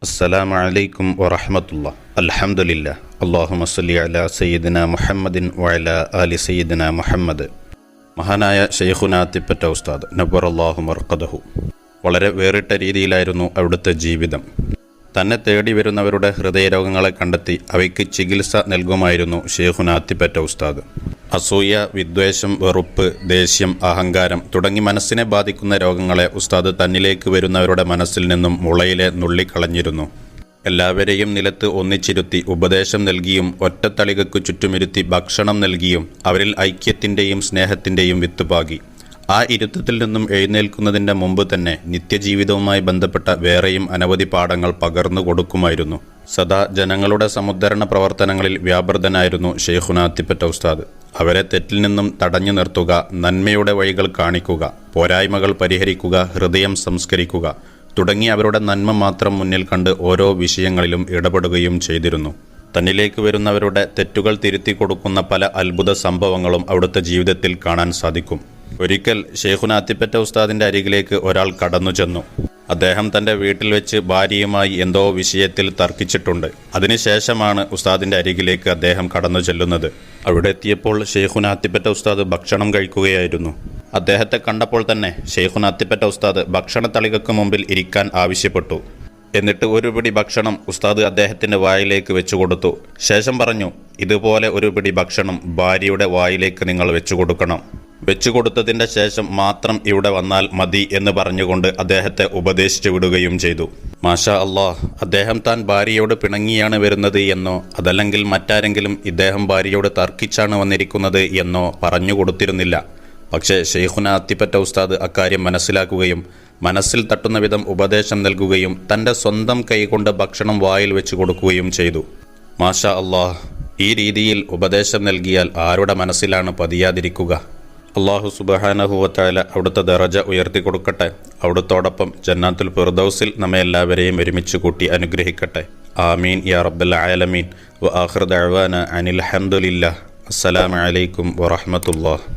അസ്സലാമു അലൈക്കും വറഹ്മത്തുള്ളാഹി. അൽഹംദുലില്ലാഹ്. അല്ലാഹുമ്മ സ്വല്ലി അലാ സയ്യിദിനാ മുഹമ്മദിൻ വഅലാ ആലി സയ്യിദിനാ മുഹമ്മദ്. മഹാനായ ശൈഖുനാ അത്തിപ്പറ്റ ഉസ്താദ് നബ്ബറല്ലാഹു മർഖദഹു. വളരെ വേറിട്ട രീതിയിലായിരുന്നു അവിടുത്തെ ജീവിതം. തന്നെ തേടി വരുന്നവരുടെ ഹൃദയരോഗങ്ങളെ കണ്ടെത്തി അവയ്ക്ക് ചികിത്സ നൽകുമായിരുന്നു ശൈഖുനാ അത്തിപ്പറ്റ ഉസ്താദ്. അസൂയ, വിദ്വേഷം, വെറുപ്പ്, ദേഷ്യം, അഹങ്കാരം തുടങ്ങി മനസ്സിനെ ബാധിക്കുന്ന രോഗങ്ങളെ ഉസ്താദ് തന്നിലേക്ക് വരുന്നവരുടെ മനസ്സിൽ നിന്നും മുളയിലെ നുള്ളിക്കളഞ്ഞിരുന്നു. എല്ലാവരെയും നിലത്ത് ഒന്നിച്ചിരുത്തി ഉപദേശം നൽകിയും ഒറ്റത്തളികയ്ക്കു ചുറ്റുമിരുത്തി ഭക്ഷണം നൽകിയും അവരിൽ ഐക്യത്തിൻ്റെയും സ്നേഹത്തിൻ്റെയും വിത്ത് പാകി. ആ ഇരുത്തത്തിൽ നിന്നും എഴുന്നേൽക്കുന്നതിൻ്റെ മുമ്പ് തന്നെ നിത്യജീവിതവുമായി ബന്ധപ്പെട്ട വേറെയും അനവധി പാഠങ്ങൾ പകർന്നു കൊടുക്കുമായിരുന്നു. സദാ ജനങ്ങളുടെ സമുദ്ധരണ പ്രവർത്തനങ്ങളിൽ വ്യാപൃതനായിരുന്നു ശൈഖുനാ അത്തിപ്പറ്റ ഉസ്താദ്. അവരെ തെറ്റിൽ നിന്നും തടഞ്ഞു നിർത്തുക, നന്മയുടെ വഴികൾ കാണിക്കുക, പോരായ്മകൾ പരിഹരിക്കുക, ഹൃദയം സംസ്കരിക്കുക തുടങ്ങി അവരുടെ നന്മ മാത്രം മുന്നിൽ കണ്ട് ഓരോ വിഷയങ്ങളിലും ഇടപെടുകയും ചെയ്തിരുന്നു. തന്നിലേക്ക് വരുന്നവരുടെ തെറ്റുകൾ തിരുത്തി കൊടുക്കുന്ന പല അത്ഭുത സംഭവങ്ങളും അവിടുത്തെ ജീവിതത്തിൽ കാണാൻ സാധിക്കും. ഒരിക്കൽ ശൈഖുനാ അത്തിപ്പറ്റ ഉസ്താദിൻ്റെ അരികിലേക്ക് ഒരാൾ കടന്നു ചെന്നു. അദ്ദേഹം തൻ്റെ വീട്ടിൽ വെച്ച് ഭാര്യയുമായി എന്തോ വിഷയത്തിൽ തർക്കിച്ചിട്ടുണ്ട്. അതിനുശേഷമാണ് ഉസ്താദിൻ്റെ അരികിലേക്ക് അദ്ദേഹം കടന്നു ചെല്ലുന്നത്. അവിടെ എത്തിയപ്പോൾ ശൈഖുനാ അത്തിപ്പറ്റ ഉസ്താദ് ഭക്ഷണം കഴിക്കുകയായിരുന്നു. അദ്ദേഹത്തെ കണ്ടപ്പോൾ തന്നെ ശൈഖുനാ അത്തിപ്പറ്റ ഉസ്താദ് ഭക്ഷണത്തളികൾക്ക് മുമ്പിൽ ഇരിക്കാൻ ആവശ്യപ്പെട്ടു. എന്നിട്ട് ഒരു പിടി ഭക്ഷണം ഉസ്താദ് അദ്ദേഹത്തിൻ്റെ വായിലേക്ക് വെച്ചു കൊടുത്തു. ശേഷം പറഞ്ഞു, ഇതുപോലെ ഒരു പിടി ഭക്ഷണം ഭാര്യയുടെ വായിലേക്ക് നിങ്ങൾ വെച്ചു കൊടുക്കണം. വെച്ചു കൊടുത്തതിൻ്റെ ശേഷം മാത്രം ഇവിടെ വന്നാൽ മതി എന്ന് പറഞ്ഞുകൊണ്ട് അദ്ദേഹത്തെ ഉപദേശിച്ചു വിടുകയും ചെയ്തു. മാഷാ അല്ലാഹ്, അദ്ദേഹം താൻ ഭാര്യയോട് പിണങ്ങിയാണ് വരുന്നത് എന്നോ അതല്ലെങ്കിൽ മറ്റാരെങ്കിലും ഇദ്ദേഹം ഭാര്യയോട് തർക്കിച്ചാണ് വന്നിരിക്കുന്നത് എന്നോ പറഞ്ഞു കൊടുത്തിരുന്നില്ല. പക്ഷേ ശൈഖുനാ അത്തിപ്പറ്റ ഉസ്താദ് അക്കാര്യം മനസ്സിലാക്കുകയും മനസ്സിൽ തട്ടുന്ന വിധം ഉപദേശം നൽകുകയും തൻ്റെ സ്വന്തം കൈകൊണ്ട് ഭക്ഷണം വായിൽ വെച്ച് കൊടുക്കുകയും ചെയ്തു. മാഷാ അല്ലാഹ്, ഈ രീതിയിൽ ഉപദേശം നൽകിയാൽ ആരുടെ മനസ്സിലാണ് പതിയാതിരിക്കുക? അല്ലാഹു സുബ്ഹാനഹു വ തആല അവിടുത്തെ ദറജ ഉയർത്തി കൊടുക്കട്ടെ. അവിടുത്തോടൊപ്പം ജന്നാത്തുൽ ഫിർദൗസിൽ നമ്മെ എല്ലാവരെയും ഒരുമിച്ച് കൂട്ടി അനുഗ്രഹിക്കട്ടെ. ആമീൻ യാ റബ്ബൽ ആലമീൻ. വ ആഖിറു ദഅ്വാനാ അനിൽ ഹംദുലില്ലാഹ്. അസ്സലാമു അലൈക്കും വറഹ്മത്തുള്ളാഹി.